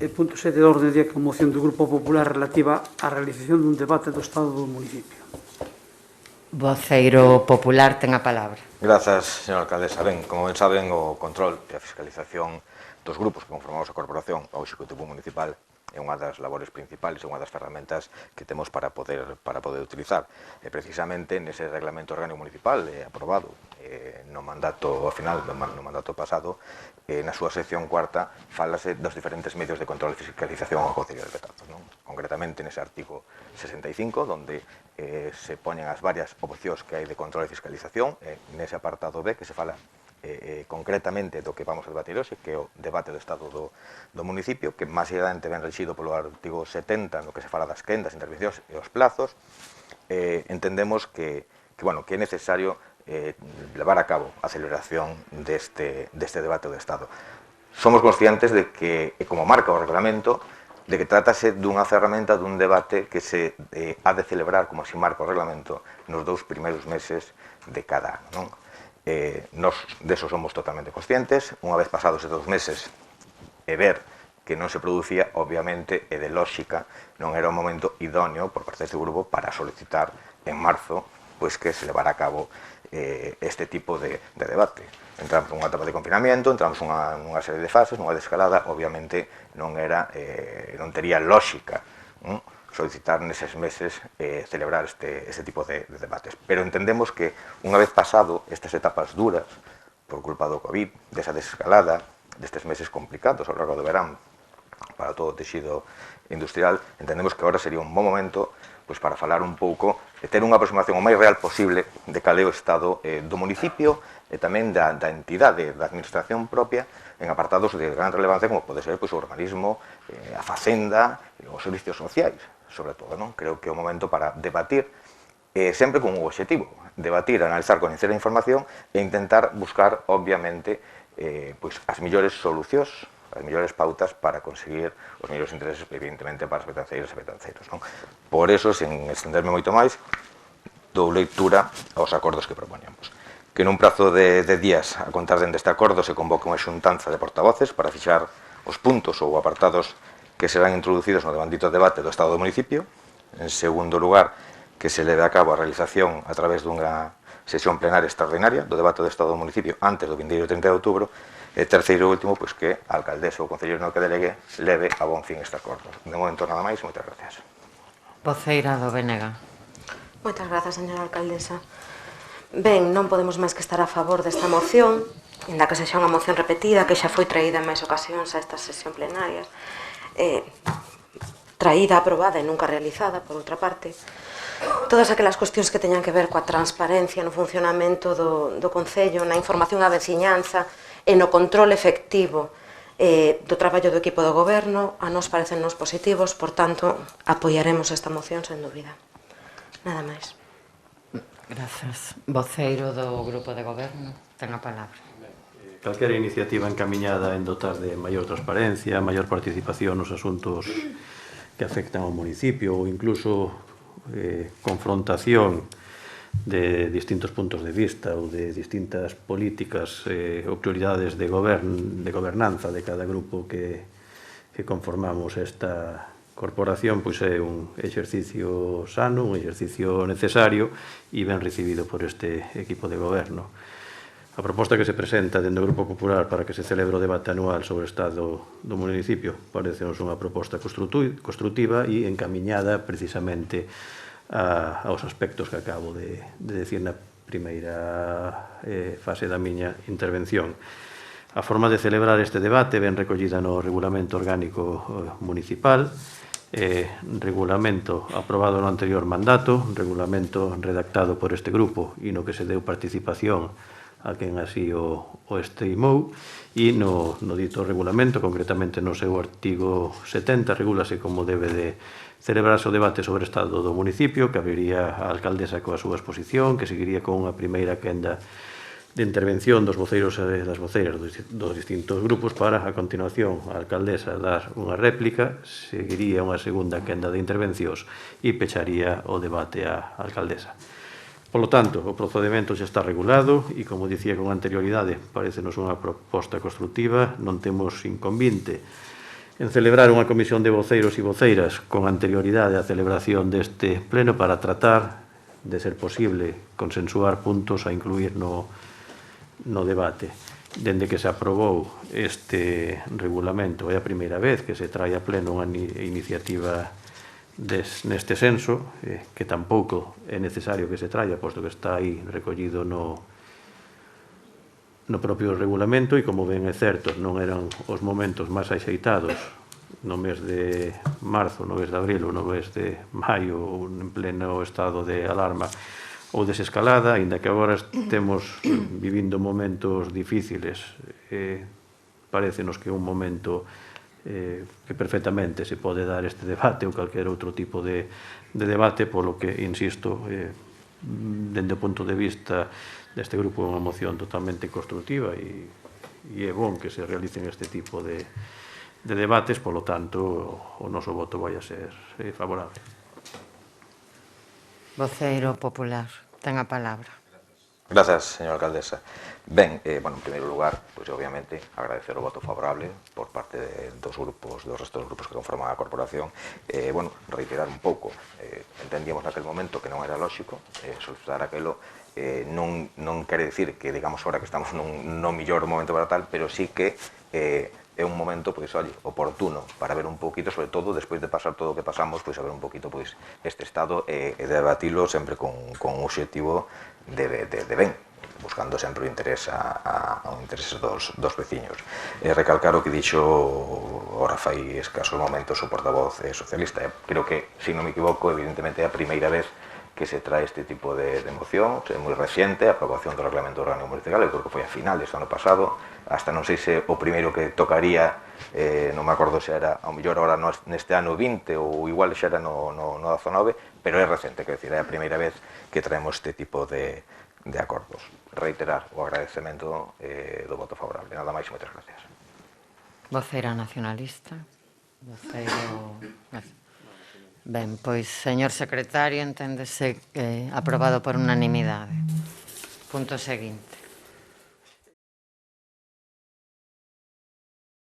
punto 7 da orde do día, que é a moción do Grupo Popular relativa á realización dun debate do Estado do municipio. Voceiro popular ten a palabra. Grazas, señora alcaldesa. Ben, como ben saben, o control e a fiscalización dos grupos que conformamos a corporación ao Executivo Municipal é unha das labores principales, é unha das ferramentas que temos para poder utilizar. E precisamente nese reglamento orgánico municipal aprobado no mandato ao final, no mandato pasado, na súa sección cuarta falase dos diferentes medios de control e fiscalización ao Concello de Betanzos, non? Concretamente nese artigo 65, donde se poñen as varias opcións que hai de control e fiscalización, nese apartado B que se fala concretamente do que vamos a debatir hoxe, que é o debate do Estado do municipio, que máis adiante ben rexido polo artigo 70, no que se fala das quendas, intervencións e os plazos. Entendemos que é necesario levar a cabo a celebración deste debate do Estado. Somos conscientes de que, como marca o reglamento, de que tratase dunha ferramenta dun debate que se ha de celebrar, como así marca o reglamento, nos 2 primeiros meses de cada ano, non? Nos deso somos totalmente conscientes. Unha vez pasados estes 2 meses e ver que non se producía, obviamente, e de lógica, non era o momento idóneo por parte deste grupo para solicitar en marzo pois que se levara a cabo este tipo de debate. Entramos nunha etapa de confinamiento, entramos nunha serie de fases, nunha desescalada, obviamente non tería lógica solicitar neses meses celebrar este tipo de debates. Pero entendemos que unha vez pasado estas etapas duras por culpa do COVID, desa desescalada, destes meses complicados ao largo do verán para todo o texido industrial, entendemos que agora sería un bon momento para falar un pouco e ter unha aproximación o máis real posible de cal é o estado do municipio e tamén da entidade, da administración propia en apartados de gran relevancia como pode ser o urbanismo, a facenda e os servicios sociais, sobre todo, non? Creo que é o momento para debatir sempre con un objetivo, debatir, analizar, coñecer a información e intentar buscar, obviamente, as mellores solucións, as mellores pautas para conseguir os mellores intereses, evidentemente, para as betanceiras e betanceiros, non? Por eso, sen extenderme moito máis, dou lectura aos acordos que propoñamos. Que nun prazo de días a contar dende este acordo se convoca unha xuntanza de portavoces para fixar os puntos ou apartados que serán introducidos no bendito debate do Estado do municipio. En segundo lugar, que se leve a cabo a realización a través dunha sesión plenaria extraordinaria do debate do Estado do municipio antes do 28 30 de outubro. E terceiro e último, que a alcaldesa ou o concelleiro no que delegue leve a bon fin este acordo. De momento nada máis, moitas gracias. Voceira do BNG. Moitas grazas, señora alcaldesa. Ben, non podemos máis que estar a favor desta moción, inda que sexa unha moción repetida, que xa foi traída en máis ocasións a estas sesión plenarias, traída, aprobada e nunca realizada, por outra parte. Todas aquelas cuestións que teñan que ver coa transparencia no funcionamento do Concello, na información á veciñanza e no control efectivo do traballo do equipo do Goberno, a nos parecennos positivos, por tanto, apoiaremos esta moción sen dúbida. Nada máis. Grazas. Voceiro do Grupo de Goberno, ten a palabra. Calquera iniciativa encaminhada en dotar de maior transparencia, maior participación nos asuntos que afectan ao municipio ou incluso confrontación de distintos puntos de vista ou de distintas políticas ou prioridades de gobernanza de cada grupo que conformamos esta corporación, pois é un exercicio sano, un exercicio necesario e ben recibido por este equipo de goberno. A proposta que se presenta dentro do Grupo Popular para que se celebre o debate anual sobre o estado do municipio parece-nos unha proposta construtiva e encamiñada precisamente aos aspectos que acabo de decir na primeira fase da miña intervención. A forma de celebrar este debate ben recollida no Regulamento Orgánico Municipal, regulamento aprobado no anterior mandato, regulamento redactado por este grupo e no que se deu participación a quen así o estimou, e no dito regulamento, concretamente no seu artigo 70, regúlase como debe de celebrarse o debate sobre o estado do municipio, que abriría a alcaldesa coa súa exposición, que seguiría con unha primeira quenda de intervención dos voceiros e das voceiras dos distintos grupos para, a continuación, a alcaldesa dar unha réplica, seguiría unha segunda quenda de intervencións e pecharía o debate a alcaldesa. Polo tanto, o procedimento xa está regulado e, como dicía con anterioridade, parecenos unha proposta constructiva, non temos inconvinte en celebrar unha comisión de voceiros e voceiras con anterioridade á celebración deste pleno para tratar, de ser posible, consensuar puntos a incluir no debate. Dende que se aprobou este regulamento, é a primeira vez que se trae a pleno unha iniciativa neste senso, que tampouco é necesario que se traia, posto que está aí recollido no propio regulamento, e como ben é certo, non eran os momentos máis axeitados no mes de marzo, no mes de abril ou no mes de maio, en pleno estado de alarma ou desescalada, aínda que agora estemos vivindo momentos difíciles. Parécenos que é un momento que perfectamente se pode dar este debate ou calquer outro tipo de debate, polo que, insisto, dende o punto de vista deste grupo é unha moción totalmente constructiva e é bon que se realicen este tipo de debates, polo tanto, o noso voto vai a ser favorable. Voceiro popular, ten a palabra. Grazas, señora alcaldesa. Ben, en primeiro lugar, pois obviamente agradecer o voto favorable por parte dos restos dos grupos que conforman a corporación. Reiterar un pouco, entendíamos naquel momento que non era lóxico solicitar aquelo. Non quere dicir que, digamos, ahora que estamos no millor momento para tal, pero sí que é un momento, pois, oportuno para ver un poquito, sobre todo, despois de pasar todo o que pasamos, pois, a ver un poquito, pois, este estado e debatilo sempre con un obxectivo de ben, buscando sempre o interés dos veciños. Recalcar o que dixo ora fai escasos momentos o portavoz socialista. Creo que, se non me equivoco, evidentemente é a primeira vez que se trae este tipo de moción, é moi reciente, a aprobación do Reglamento Orgánico Municipal, eu creo que foi a final deste ano pasado, hasta non sei se o primeiro que tocaría, non me acordo se era, ao mellor ahora neste ano 20 ou igual xa era no 19, pero é recente, quer dizer, é a primeira vez que traemos este tipo de acordos. Reiterar o agradecemento do voto favorable. Nada máis e moitas gracias. Voceira nacionalista. Voceiro... Ben, pois, señor secretario, enténdese aprobado por unanimidade. Punto seguinte.